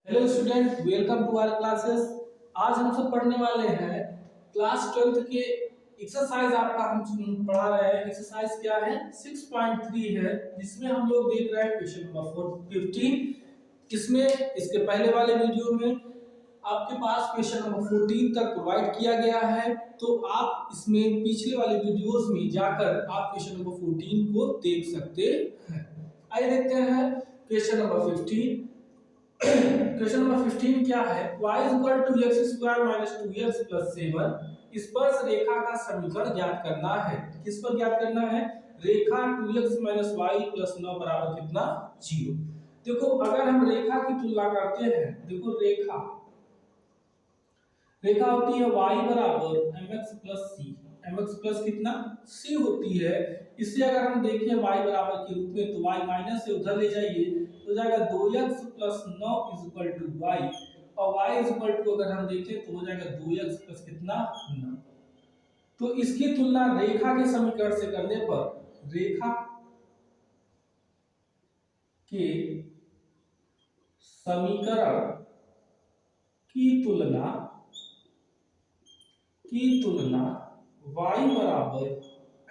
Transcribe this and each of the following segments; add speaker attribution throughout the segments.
Speaker 1: Hello student, welcome to our classes. आज हम सब पढ़ने वाले हैं क्लास 12th के एक्सरसाइज। आपका हम पढ़ा रहे हैं। एक्सरसाइज क्या है? 6.3 है, जिसमें हम लोग देख रहे हैं क्वेश्चन नंबर 15। इसमें इसके पहले वाले वीडियो में आपके पास क्वेश्चन नंबर 14 तक प्रोवाइड किया गया है, तो आप इसमें पिछले वाले वीडियोस में जाकर आप क्वेश्चन नंबर 14 को देख सकते हैं। आइए देखते हैं क्वेश्चन नंबर 15। क्वेश्चन नंबर 15 क्या है? y = x² - 2x + 7 स्पर्श रेखा का समीकरण ज्ञात करना है। किस पर ज्ञात करना है? रेखा 2x - y + 9 बराबर कितना? 0। देखो, अगर हम रेखा की तुलना करते हैं, देखो रेखा होती है y बराबर mx + c। mx प्लस कितना? c होती है। इससे अगर हम देखें y बराबर के रूप में, तो y माइनस से उधर ले जाइए तो जाएगा 2x + 9 = y, और y अगर हम देखें तो हो जाएगा 2x प्लस कितना? 9। तो इसकी तुलना रेखा के समीकरण से करने पर, रेखा के समीकरण की तुलना y बराबर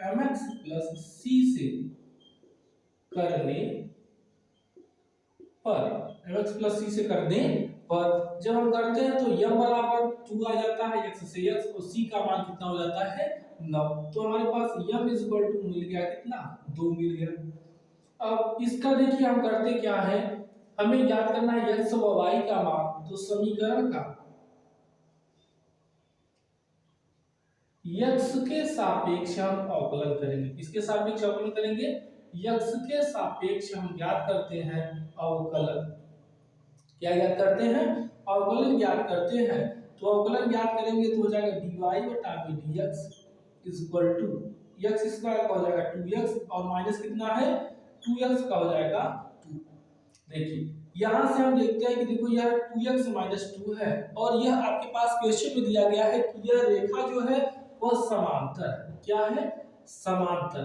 Speaker 1: mx + c से करने पर, mx + c से करने पर जब हम करते हैं तो m बराबर 2 आ जाता है x से x, और c का मान कितना हो जाता है? 9। तो हमारे पास m मिल गया कितना? 2 मिल गया। अब इसका देखिए हम करते क्या है, हमें ज्ञात करना है x व y का मान। तो समीकरण का x के सापेक्ष हम अवकलन करेंगे। किसके सापेक्ष अवकलन करेंगे? x के सापेक्ष हम ज्ञात करते हैं अवकलन। क्या ज्ञात करते हैं? अवकलन ज्ञात करते हैं। तो अवकलन ज्ञात करेंगे तो हो जाएगा dy/dx = x² का हो जाएगा 2x, और माइनस कितना है? 2x का हो जाएगा 2। देखिए यहां से हम देखते हैं कि देखो यह 2x - 2 है, और यह आपके पास क्वेश्चन में दिया गया है कि यह रेखा जो है वह समांतर है। क्या है? समांतर।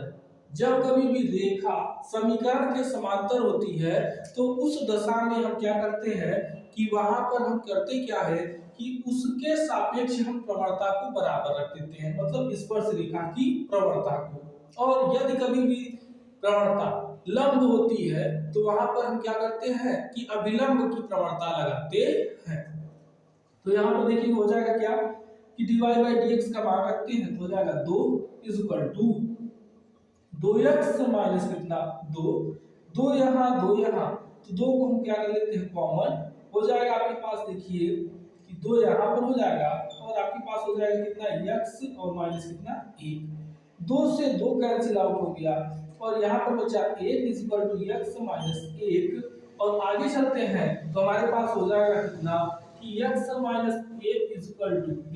Speaker 1: जब कभी भी रेखा समीकरण के समांतर होती है तो उस दशा में हम क्या करते हैं कि वहां पर हम करते क्या है कि उसके सापेक्ष हम प्रवणता को बराबर रख देते हैं, मतलब स्पर्श रेखा की प्रवणता को। और यदि कभी भी प्रवणता लंब होती है तो वहां पर हम क्या करते हैं कि अभिलंब की प्रवणता लगाते हैं। तो यहाँ पर देखिए हो जाएगा क्या कि dy/dx का मान रखते हैं तो हो जाएगा 2 = 2x माइनस कितना? 2। 2 यहाँ 2 यहाँ, तो 2 को हम क्या कर लेते हैं? कॉमन हो जाएगा। आपके पास देखिए कि 2 यहाँ पर हो जाएगा, और आपके पास हो जाएगा कितना? x, और माइनस कितना? 1। 2 से 2 कैंसिल आउट हो गया, और यहाँ पर बचा 1 = x - 1। और आगे चलते हैं तो हमारे पास हो जाएगा कितना कि x - 1 =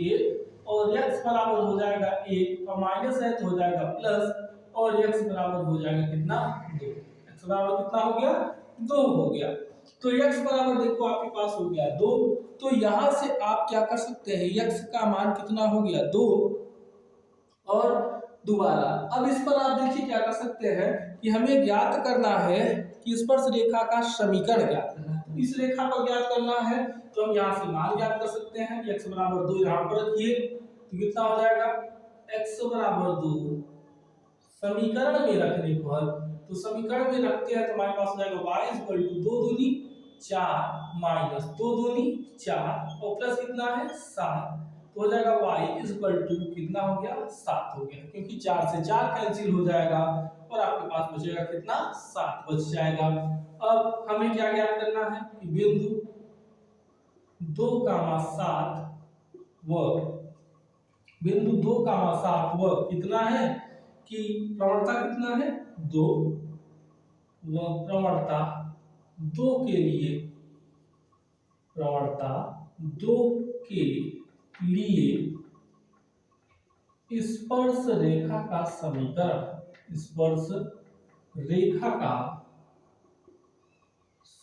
Speaker 1: 1, और x बराबर हो जाएगा 1, और माइनस है तो हो जाएगा प्लस, और x बराबर हो जाएगा कितना? 2। x बराबर कितना हो गया? 2 हो गया। तो x बराबर देखो आपके पास हो गया 2। तो यहां से आप क्या कर सकते हैं? x का मान कितना हो गया? 2। और दोबारा अब इस पर आप देखिए क्या कर सकते हैं कि हमें ज्ञात करना है कि स्पर्श रेखा का समीकरण ज्ञात करना है। इस रेखा पर ज्ञात करना है तो हम यहाँ से मान ज्ञात कर सकते हैं। x बराबर 2 यहाँ पर रखिए तो कितना हो जाएगा? x बराबर 2 समीकरण में रखने पर, तो समीकरण में रखते हैं तो हमारे पास हो जाएगा y = 2 दूनी 4 माइनस 2 दूनी 4, और प्लस कितना है? 7। तो हो जाएगा y = कितना हो गया? 7 हो गया, क्योंकि 4 से 4 कैंसिल हो जाएगा, और आपके पास बचेगा कितना? 7 बच जाएगा। अब हमें क्या ज्ञात करना है कि बिंदु 2,7 व बिंदु 2,7 व कितना है कि प्रवणता कितना है? 2, व प्रवणता 2 के लिए, प्रवणता 2 के लिए स्पर्श रेखा का समीकरण, स्पर्श रेखा का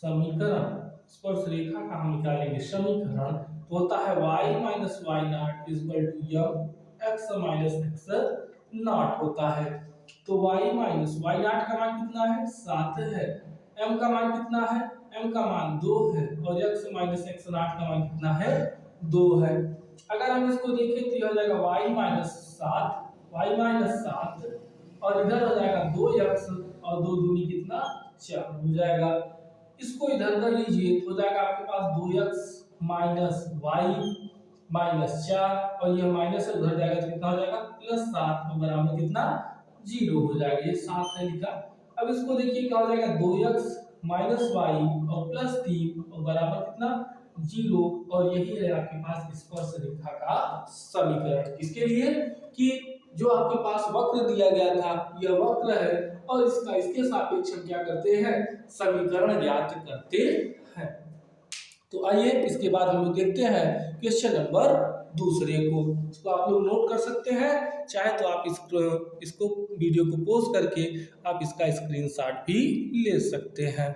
Speaker 1: समीकरण, स्पर्श रेखा का हम निकालेंगे समीकरण, तो होता है y - y0 = m x - x0 होता है। तो y - y0 का मान कितना है? 7 है। m का मान कितना है? m का मान 2 है और x माइनस x नॉट का मान कितना है 2 है। अगर हम इसको देखें तो यह हो जाएगा y माइनस 7 और इधर हो जाएगा 2x और 2 दूनी कितना 4 हो जाएगा। इसको इधर कर लीजिए तो हो जाएगा आपके पास 2x माइनस y माइनस 4 और यह माइनस है उधर जाएगा तो कितना हो जाएगा प्लस 7 और बराबर कितना 0 हो जाएगा। ये 7 है लिखा। अब इसको देखिए क्या हो जाएगा 2x माइनस y और प्लस 3 और बराबर कितना 0 और यही है आपके पास स्पर्श रेखा का समीकरण। इसके लिए कि जो आपके पास वक्र दिया गया था यह वक्र है और इसके सापेक्ष हम क्या करते हैं समीकरण ज्ञात करते हैं। तो आइए इसके बाद हम लोग देखते हैं क्वेश्चन नंबर दूसरे को। इसको आप लोग नोट कर सकते हैं, चाहे तो आप इसको वीडियो को पॉज करके आप इसका स्क्रीनशॉट भी ले सकते हैं।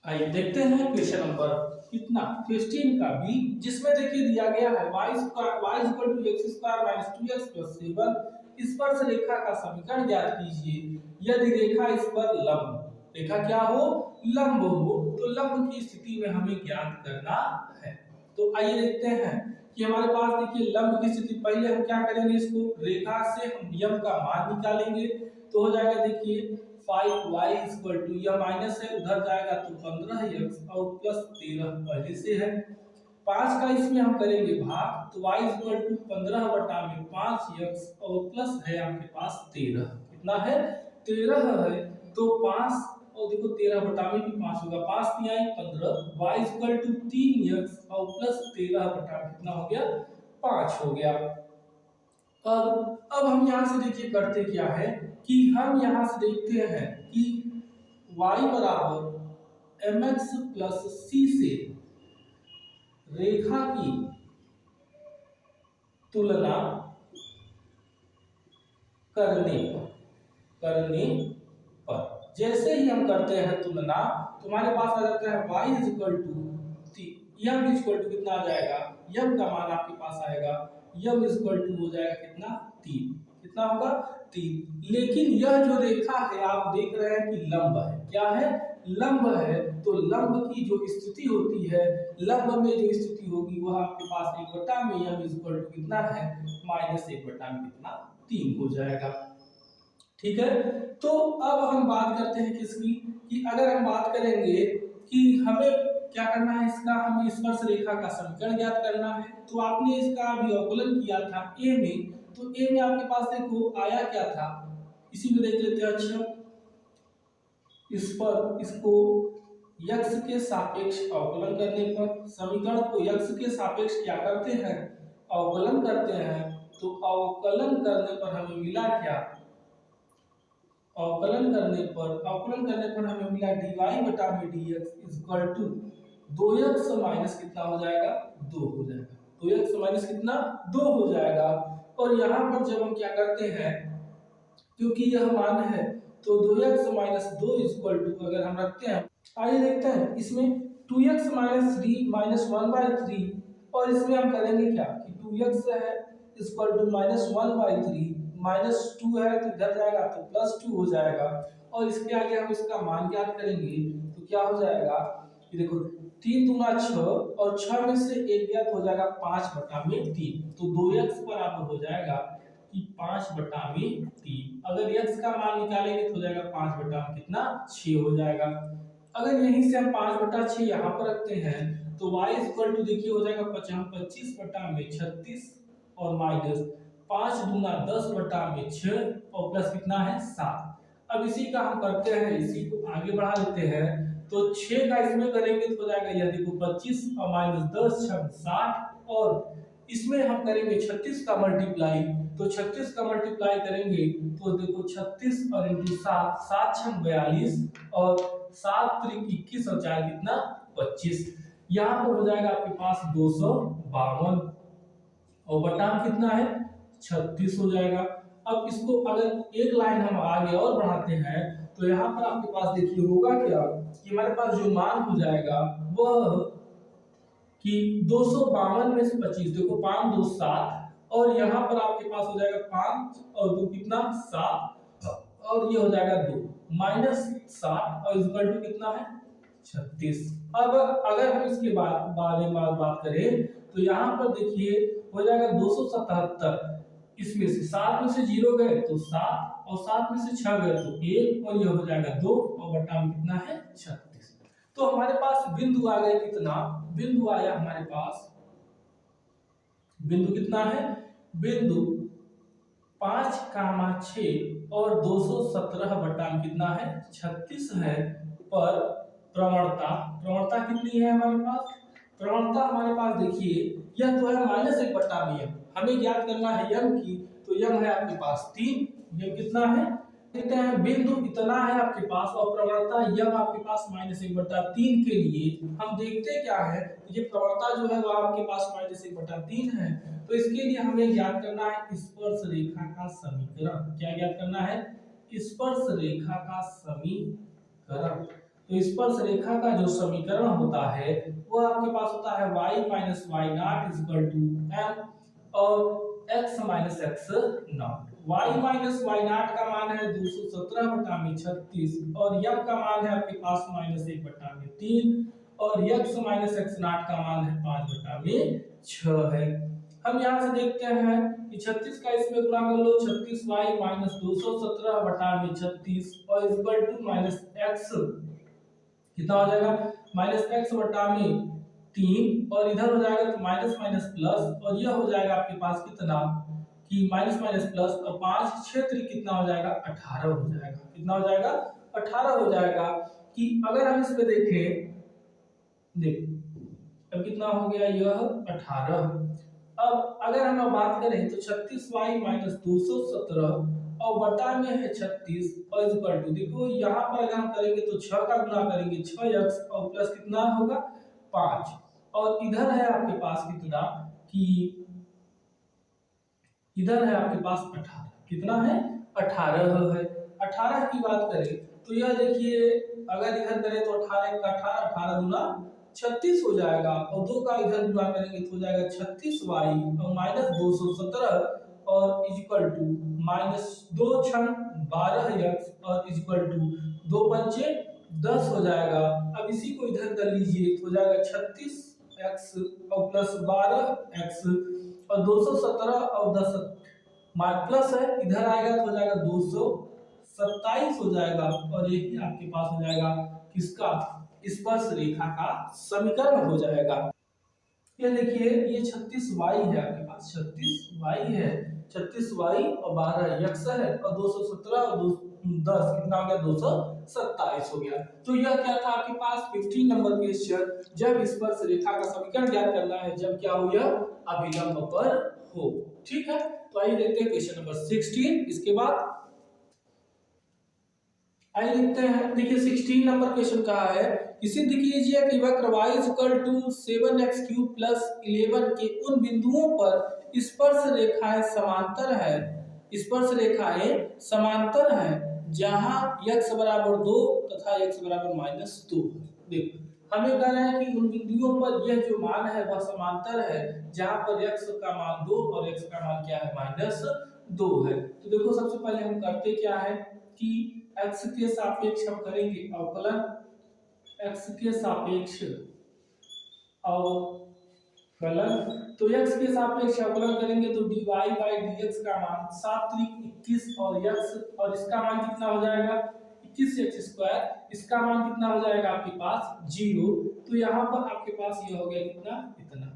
Speaker 1: आइए देखते हैं क्वेश्चन नंबर कितना 15 का भी, जिसमें देखिए दिया गया है y = x² - 2x + 7 स्पर्श रेखा का समीकरण ज्ञात कीजिए यदि रेखा इस पर लंब, रेखा क्या हो लंब हो, तो लंब की स्थिति में हमें ज्ञात करना है। तो आइए देखते हैं कि हमारे पास देखिए लंब की स्थिति, पहले हम क्या करेंगे इसको रेखा से हम यम का मान निकालेंगे तो हो जाएगा देखिए 5y = यह माइनस है उधर जाएगा तो 15x और प्लस 13 पहले से है 5 का इसमें हम करेंगे भाग तो y = 15/5x और प्लस है आपके पास 13 कितना है 13 है तो 5 और देखो 13 बटा में भी 5 होगा 5 3 15 y = 3x और प्लस 13 बटा कितना हो गया 5 हो गया। अब हम यहाँ से देखिए करते क्या है कि हम यहाँ से देखते हैं कि y बराबर mx प्लस c से रेखा की तुलना करने पर जैसे ही हम करते हैं तुलना तो हमारे पास आ जाता है y = यम = कितना आ जाएगा यम का मान आपके पास आएगा यम = हो जाएगा कितना 3 कितना होगा 3। लेकिन यह जो रेखा है आप देख रहे हैं कि लंब है, क्या है लंब है, तो लंब की जो स्थिति होती है लंब में जो स्थिति होगी वह आपके पास 1 में यम = कितना है -1 में कितना 3 हो जाएगा। ठीक है, तो अब हम बात करते हैं किसकी कि अगर हम बात करेंगे कि हमें क्या करना है इसका हमें स्पर्श रेखा का समीकरण ज्ञात करना है। तो आपने इसका अभी अवकलन किया था a में, तो a में आपके पास देखो आया क्या था इसी में देख लेते हैं। अच्छा इस पर इसको x के सापेक्ष अवकलन करने पर समीकरण को x के सापेक्ष क्या करते हैं अवकलन करते हैं, तो अवकलन करने पर हमें मिला क्या अवकलन करने पर हमें मिला dy/dx = 2x माइनस कितना हो जाएगा 2 हो जाएगा 2x माइनस कितना 2 हो जाएगा। और यहाँ पर जब हम क्या करते हैं क्योंकि यह मान है तो 2x - 2 = अगर हम रखते हैं आइए देखते हैं इसमें 2x - 3 -1/3 और इसमें हम करेंगे क्या कि 2x है = -1/3 -2 है तो इधर जाएगा तो +2 हो जाएगा और इसके आगे हम इसका मान ज्ञात करेंगे तो क्या हो जाएगा कि देखो 3 दूना 6 और 6 में से 1 गया तो हो जाएगा 5/3 तो 2x बराबर हो जाएगा कि 5/3। अगर x का मान निकालेंगे तो हो जाएगा 5 कितना 6 हो जाएगा। अगर यहीं से हम 5/6 यहाँ पर रखते हैं तो y = देखिए हो जाएगा 25/36 और माइनस 5 दूना 10/6 और प्लस कितना है 7। अब इसी का हम करते हैं इसी को आगे बढ़ा लेते हैं तो 6 का इसमें करेंगे तो हो जाएगा यह देखो 25 और -10 6 60 और इसमें हम करेंगे 36 का मल्टीप्लाई तो 36 का मल्टीप्लाई करेंगे तो देखो 36 और इंटू 7 7 6 42 और 7 3 21 और 4 कितना 25। यहाँ पर हो जाएगा आपके पास 252 और बटा कितना है 36 हो जाएगा। अब इसको अगर एक लाइन हम आगे और बढ़ाते हैं तो यहाँ पर आपके पास देखिए होगा क्या कि हमारे पास जो मान हो जाएगा वह कि 252 में से 25 देखो 5 2 7 और यहाँ पर आपके पास हो जाएगा 5 और 2 कितना 7 और ये हो जाएगा 2 -7 और इक्वल टू कितना है 36। अब अगर हम इसके बारे में बात करें तो यहाँ पर देखिए हो जाएगा 277। इसमें से 7 में से 0 गए तो 7 और 7 में से 6 गए तो 1 और ये हो जाएगा 2 और बटा में कितना है 36। तो हमारे पास बिंदु आ गए कितना, बिंदु आया हमारे पास, बिंदु कितना है, बिंदु 5,6 और 217 बटा में कितना है 36 है। पर प्रवणता, प्रवणता कितनी है हमारे पास, प्रवणता हमारे पास देखिए यह तो है -1 बटा में m, हमें ज्ञात करना है m की, तो m है आपके पास 3, m कितना है देखते हैं, बिंदु इतना है आपके पास और प्रवणता m आपके पास -1 बटा 3 के लिए हम देखते क्या है, ये प्रवणता जो है वो आपके पास -1 बटा 3 है। तो इसके लिए हमें ज्ञात करना है स्पर्श रेखा का समीकरण। क्या ज्ञात करना है, स्पर्श रेखा का समीकरण। तो स्पर्श रेखा का जो समीकरण होता है वो आपके पास होता है y minus y naught equal to m और x minus x naught. y minus y naught का मान है 217 बटा में 36 और m का मान है आपके पास -1 बटा में 3 और x माइनस एक्स नॉट का मान है 5 बटा में 6 है। हम यहाँ से देखते हैं कि 36 का इसमें गुणा कर लो, 36y माइनस 217 बटा में 36 और इक्वल टू माइनस एक्स कितना हो जाएगा -x बटा में 3 और इधर हो जाएगा तो माइनस माइनस प्लस और यह हो जाएगा आपके पास कितना कि माइनस माइनस प्लस और 5 क्षेत्र कितना हो जाएगा 18 हो जाएगा, कितना हो जाएगा 18 हो जाएगा। कि अगर हम इस पे देखें, देख अब कितना हो गया यह 18। अब अगर हम बात करें तो 36y माइनस 217 और बटा में है 36 और इक्वल टू, देखो यहाँ पर अगर हम करेंगे तो 6 का गुणा करेंगे 6x और प्लस कितना होगा 5 और इधर है आपके पास कितना कि इधर है आपके पास 18, कितना है 18 है। 18 की बात करें तो यह देखिए अगर इधर करें तो 18 का 18, 18 दूना 36 हो जाएगा और 2 का इधर गुणा करेंगे तो हो जाएगा 36y और माइनस 217 और इक्वल टू माइनस 2 छंग 12x और इक्वल टू 2 पंचे 10 हो जाएगा। अब इसी को इधर कर लीजिए तो हो जाएगा 36x और प्लस 12x और 217 और 10 प्लस है इधर आएगा तो हो जाएगा 227 हो जाएगा और यही आपके पास हो जाएगा किसका स्पर्श रेखा का समीकरण हो जाएगा। ये देखिए ये 36y है आपके पास, 36y है, 36y और 12x है और 217 और 10 कितना हो गया 227 हो गया। तो यह क्या था आपके पास 15 नंबर क्वेश्चन, जब स्पर्श रेखा का समीकरण ज्ञात करना है जब क्या हो यह अभिलंब पर हो। ठीक है, तो आइए देखते हैं क्वेश्चन नंबर 16। इसके बाद आइए देखते हैं, देखिए 16 नंबर क्वेश्चन कहा है कि सिद्ध कीजिए कि वक्र y = 7x³ + 11 के उन बिंदुओं पर स्पर्श रेखाएं समांतर है, स्पर्श रेखाएं समांतर हैं जहां x बराबर 2 तथा x बराबर -2। देखो हमें कह रहे हैं कि उन बिंदुओं पर यह जो मान है वह समांतर है जहां पर x का मान 2 और x का मान क्या है -2 है। तो देखो सबसे पहले हम करते क्या है कि x के सापेक्ष हम करेंगे अवकलन, x के सापेक्ष अवकलन, तो x के सापेक्ष अवकलन करेंगे तो dy बाई dx का मान 7 × 21 और x और इसका मान कितना हो जाएगा 21x², इसका मान कितना हो जाएगा आपके पास 0। तो यहाँ पर आपके पास ये हो गया कितना इतना।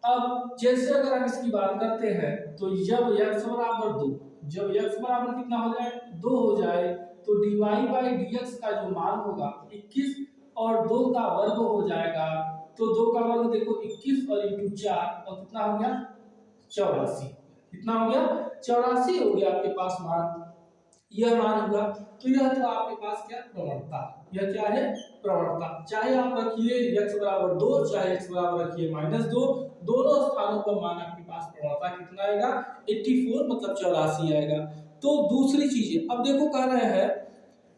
Speaker 1: अब जैसे अगर हम इसकी बात करते हैं तो जब x बराबर 2, जब x बराबर कितना हो जाए 2 हो जाए तो dy बाई dx का जो मान होगा 21 और 2 का वर्ग हो जाएगा, तो 2 का वर्ग देखो 21 और इंटू 4 और कितना हो गया 84, कितना हो गया 84 हो गया आपके पास मान, यह मान होगा। तो यह तो आपके पास क्या प्रवणता, यह क्या है प्रवणता, चाहे आप रखिए x बराबर 2 चाहे x बराबर रखिए -2, दोनों स्थानों पर मान आपके पास प्रवणता कितना आएगा 84 मतलब 84 आएगा। तो दूसरी चीज अब देखो कह रहे हैं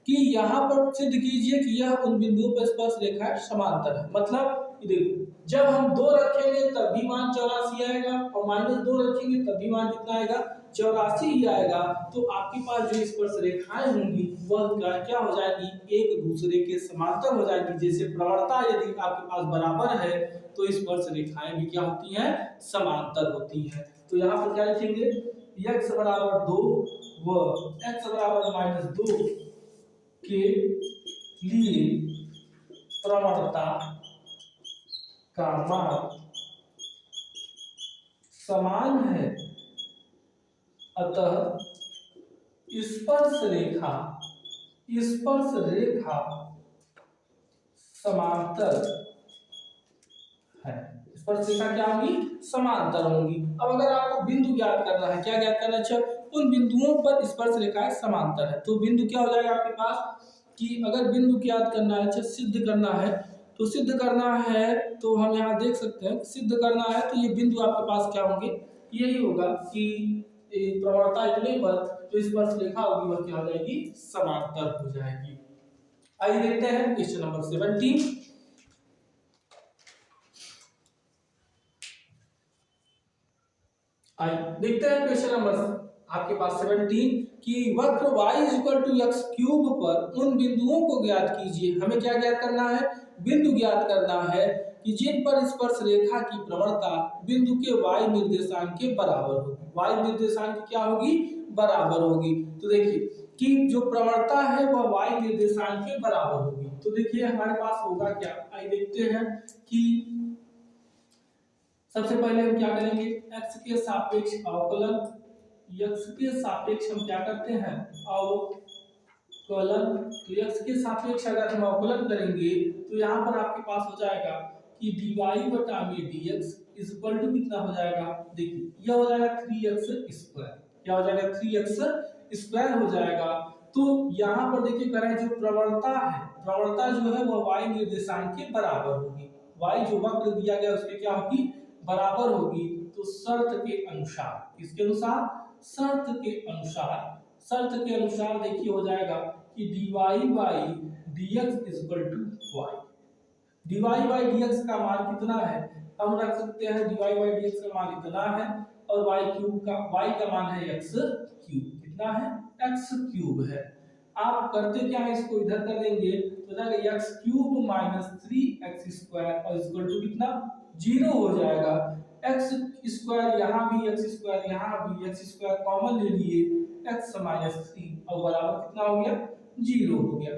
Speaker 1: कि यहाँ पर सिद्ध कीजिए कि यह उन बिंदुओं पर स्पर्श रेखा समांतर है। मतलब देखो, जब हम 2 रखेंगे तब भी मान 84 आएगा और -2 रखेंगे तब भी मान कितना आएगा, 84 ही आएगा। तो आपके पास जो स्पर्श रेखाएं होंगी वह क्या हो जाएगी, एक दूसरे के समांतर हो जाएगी। जैसे प्रवणता यदि आपके पास बराबर है तो स्पर्श रेखाएं भी क्या होती हैं, समांतर होती हैं। तो यहाँ पर क्या लिखेंगे, x बराबर 2 व x बराबर -2 के लिए प्रवणता का मान समान है, अतः स्पर्श रेखा समांतर है। स्पर्श रेखा क्या होगी, समांतर होंगी। अब अगर आपको बिंदु ज्ञात करना है, क्या ज्ञात करना है, अच्छा उन बिंदुओं पर स्पर्श रेखाएं समांतर है, तो बिंदु क्या हो जाएगा आपके पास कि अगर बिंदु ज्ञात करना है, अच्छा सिद्ध करना है, तो सिद्ध करना है तो हम यहाँ देख सकते हैं, सिद्ध करना है तो ये बिंदु आपके पास क्या होंगे, यही होगा कि प्रवणता इतने पर जो स्पर्श रेखा होगी वह क्या हो जाएगी, समांतर हो जाएगी। आइए देखते हैं क्वेश्चन नंबर 17। आइए देखते हैं क्वेश्चन नंबर आपके पास 17 कि वक्र y = x³ पर उन बिंदुओं को ज्ञात कीजिए। हमें क्या ज्ञात करना है, बिंदु ज्ञात करना है कि जिन पर स्पर्श रेखा की प्रवणता बिंदु के y निर्देशांक के बराबर होगी। y निर्देशांक क्या होगी, बराबर होगी। तो देखिए कि जो प्रवणता है वह y निर्देशांक के बराबर होगी। तो देखिए हमारे पास होगा क्या, आइए देखते हैं कि सबसे पहले हम क्या करेंगे, x के सापेक्ष अवकलन, x के सापेक्ष हम क्या करते हैं, अवकलन। तो x के सापेक्ष अगर हम अवकलन करेंगे तो यहाँ पर आपके पास हो जाएगा कि dy/dx कितना हो जाएगा, देखिए यह हो जाएगा 3x²। क्या हो जाएगा, 3x² हो जाएगा। तो यहाँ पर देखिए करें जो प्रवणता है, प्रवणता जो है वह y निर्देशांक के बराबर होगी। y जो वक्र दिया गया उसके क्या होगी, बराबर होगी। तो शर्त के अनुसार, किसके अनुसार, शर्त के अनुसार देखिए हो जाएगा कि dy/dx y। dy/dx का मान कितना है, हम रख सकते हैं dy/dx का मान इतना है और y का मान है x³। कितना है, x³ है। आप करते क्या है, इसको इधर कर देंगे तो जाएगा x³ - 3x² और कितना 0 हो जाएगा। x² यहाँ भी x² यहाँ भी x² कॉमन ले लिए, x - 3 और बराबर कितना हो गया, 0 हो गया।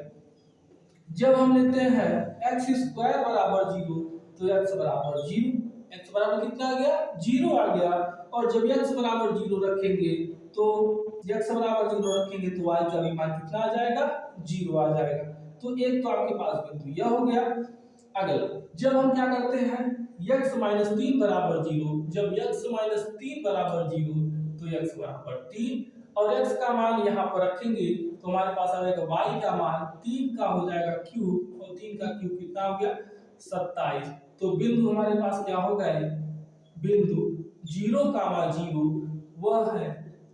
Speaker 1: जब हम लेते हैं x² बराबर 0 तो x बराबर 0, x बराबर कितना आ गया, 0 आ गया। और जब x बराबर 0 रखेंगे तो x बराबर 0 रखेंगे तो y का भी मान कितना आ जाएगा, 0 आ जाएगा। तो एक तो आपके पास बिंदु यह हो गया। अगला जब हम क्या करते हैं, x - 3 बराबर 0, जब x - 3 बराबर 0 तो x बराबर 3 और x का मान यहाँ पर रखेंगे तो हमारे पास आ जाएगा y का मान 3 का हो जाएगा क्यूब और 3 का क्यूब कितना हो गया, 27। तो बिंदु हमारे पास क्या हो गए, बिंदु 0,0 वह है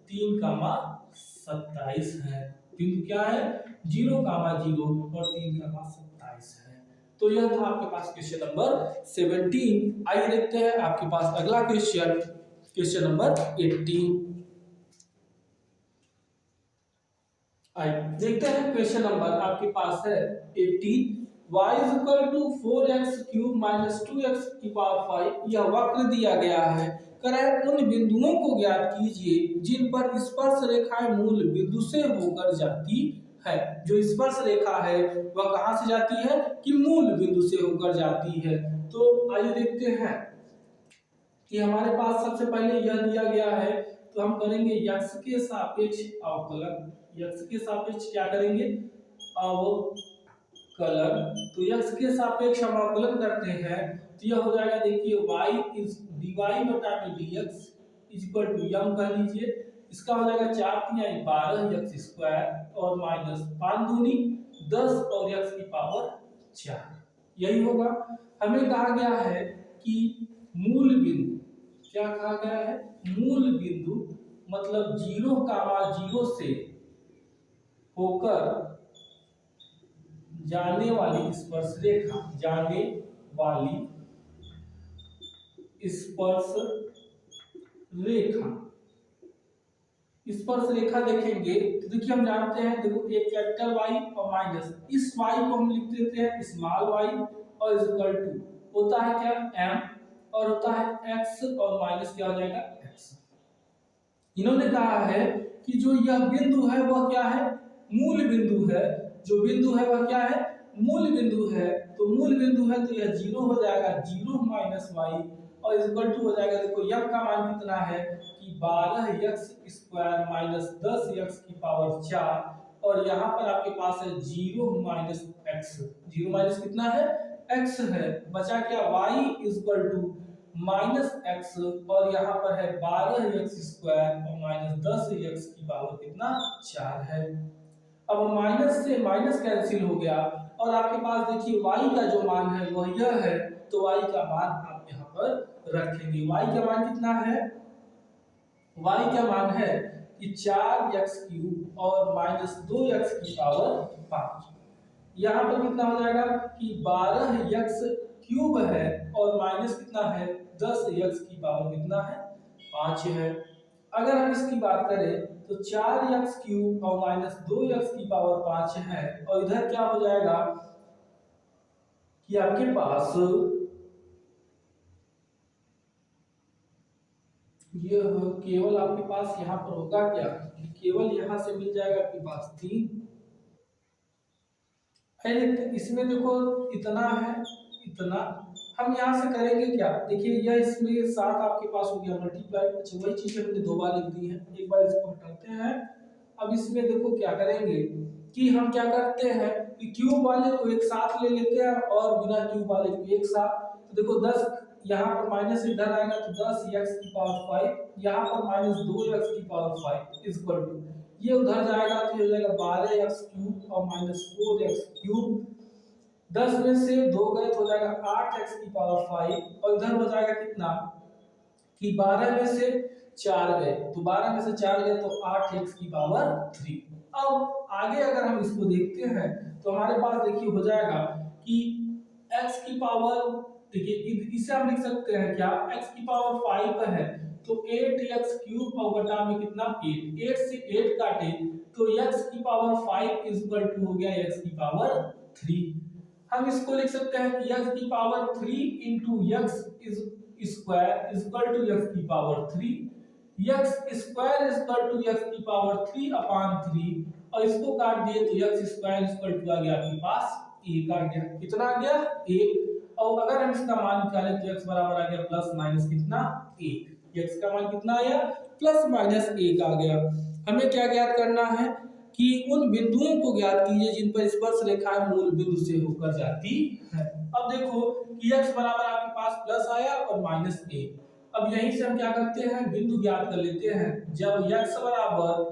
Speaker 1: 3,27 है। बिंदु क्या है, 0,0 और 3,27 है। तो यह था आपके पास क्वेश्चन नंबर 17। आइए देखते हैं आपके पास अगला क्वेश्चन, क्वेश्चन नंबर 18। आइए देखते हैं क्वेश्चन नंबर आपके पास है 18। y = 4x³ - 2x⁵ यह वक्र दिया गया है, करें उन बिंदुओं को ज्ञात कीजिए जिन पर स्पर्श रेखाएं मूल बिंदु से होकर जाती है। जो स्पर्श रेखा है वह कहां से जाती है, कि मूल बिंदु से होकर जाती है। तो आइए देखते हैं कि हमारे पास सबसे पहले यह दिया गया है तो हम करेंगे x के सापेक्ष अवकलन। x के सापेक्ष क्या करेंगे, अवकलन। तो x के सापेक्ष हम अवकलन करते हैं तो यह हो जाएगा, देखिए dy/dx m कर लीजिए, इसका हो जाएगा 4×3 = 12x² और -5 दूनी 10 और x⁴ यही होगा। हमें कहा गया है कि मूल बिंदु, क्या कहा गया है, मूल बिंदु मतलब 0,0 से होकर जाने वाली स्पर्श रेखा, जाने वाली स्पर्श रेखा, स्पर्श रेखा देखेंगे तो देखिए हम जानते हैं, देखो एक कैपिटल वाई और माइनस, इस वाई को हम लिख देते हैं स्मॉल वाई और इक्वल टू होता है क्या एम और होता है एक्स और माइनस क्या हो जाएगा एक्स। इन्होंने कहा है कि जो यह बिंदु है वह क्या है, मूल बिंदु है, जो बिंदु है वह क्या है, मूल बिंदु है। तो मूल बिंदु है तो यह जीरो हो जाएगा, जीरो माइनस वाई और इक्वल टू हो जाएगा, देखो यह का मान कितना है कि 12x स्क्वायर माइनस 10x की पावर 4 और यहाँ पर आपके पास है 0 माइनस एक्स, 0 माइनस कितना है x है, बचा क्या y equal to minus x और यहाँ पर है 12x स्क्वायर और माइनस 10x की पावर कितना 4 है। अब माइनस से माइनस कैंसिल हो गया और आपके पास देखिए y का जो मान है वह यह है, तो y का मान आप यहाँ पर रखेंगे। y का मान कितना है, y का मान है कि 4x क्यूब और माइनस 2x की पावर 5। यहाँ पर कितना हो जाएगा कि 12x क्यूब है और माइनस कितना है 10x की पावर कितना है 5 है। अगर हम इसकी बात करें तो 4x क्यूब और माइनस 2x की पावर 5 है और इधर क्या हो जाएगा कि आपके पास यह केवल आपके पास यहाँ पर होगा क्या, केवल यहाँ से मिल जाएगा आपके पास 3। इसमें देखो इतना है, इतना हम यहाँ से करेंगे क्या, देखिए यह इसमें 7 आपके पास हो गया मल्टीप्लाई। अच्छा वही चीज हमने 2 बार लिख दी है, एक बार इसको हटाते हैं। अब इसमें देखो क्या करेंगे कि हम क्या करते हैं कि क्यूब वाले को एक साथ ले लेते हैं और बिना क्यूब वाले को एक साथ। तो देखो 10 यहाँ पर माइनस इधर आएगा तो 10x की पावर 5, यहाँ पर माइनस 2x की पावर 5 इक्वल टू ये उधर जाएगा तो हो जाएगा 12x क्यूब और माइनस 4x क्यूब, 10 में से 2 गए तो हो जाएगा 8x की पावर 5 और इधर हो जाएगा कितना कि 12 में से 4 गए तो 12 में से 4 गए तो 8x की पावर 3। अब आगे अगर हम इसको देखते हैं तो हमारे पास देखिए हो जाएगा कि x की पावर, देखिए इसे हम लिख सकते हैं क्या, x की पावर 5 है तो 8x क्यूब और बटा में कितना 8 से 8 काटे तो x की पावर 5 इक्वल टू हो गया x की पावर 3। हम इसको लिख सकते हैं कि x की power 3 into x square equal to x की power 3, x square equal to x की पावर 3 अपॉन 3 और इसको काट दिए तो x स्क्वायर इक्वल टू आ गया आपके पास 1 आ गया, कितना आ गया 1। और अगर हम इसका मान निकालें तो x बराबर आ गया प्लस माइनस कितना 1, x का मान कितना आया प्लस माइनस 1 आ गया। हमें क्या ज्ञात करना है कि उन बिंदुओं को ज्ञात कीजिए जिन पर स्पर्श रेखाएं मूल बिंदु से होकर जाती है। अब देखो कि x बराबर आपके पास प्लस आया और माइनस 1। अब यहीं से हम क्या करते हैं बिंदु ज्ञात कर लेते हैं। जब x बराबर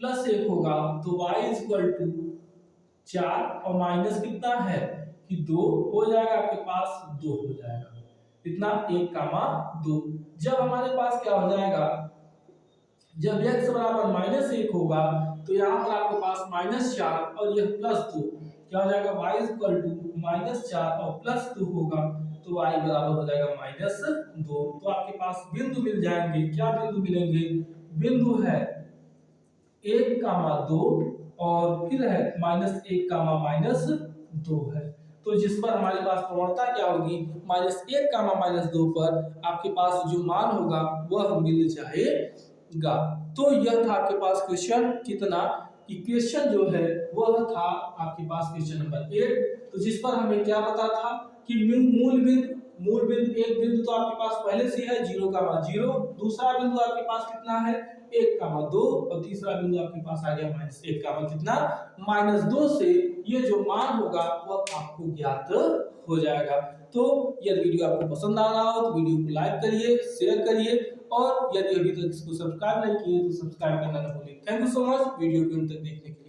Speaker 1: प्लस 1 होगा तो y इक्वल टू 4 और माइनस कितना है कि 2 हो जाएगा आपके पास 2 हो जाएगा, इतना 1, 2। जब हमारे पास क्या हो जाएगा, जब x बराबर माइनस 1 होगा तो यहाँ पर आपके पास -4 और यह +2 क्या हो जाएगा y इक्वल टू -4 और +2 होगा तो y बराबर हो जाएगा -2। तो आपके पास बिंदु मिल जाएंगे, क्या बिंदु मिलेंगे, बिंदु है 1, 2 और फिर है -1, -2 है। तो जिस पर हमारे पास प्रवणता क्या होगी -1, -2 पर आपके पास जो मान होगा वह मिल जाएगा। तो यह था आपके पास क्वेश्चन कितना, इक्वेशन जो है वह था आपके पास क्वेश्चन नंबर 8। तो जिस पर हमें क्या पता था कि मूल बिंदु एक बिंदु तो आपके पास पहले से है 0, दूसरा बिंदु आपके पास कितना है 1, 2 और तीसरा बिंदु आपके पास आ गया -1, कितना -2 से ये जो मान होगा वह आपको ज्ञात हो जाएगा। तो यदि वीडियो आपको पसंद आ रहा हो तो वीडियो को लाइक करिए, शेयर करिए और यदि अभी तक इसको सब्सक्राइब नहीं किए तो सब्सक्राइब करना न भूलिए। Thank you so much video को अंत तक देखने के लिए।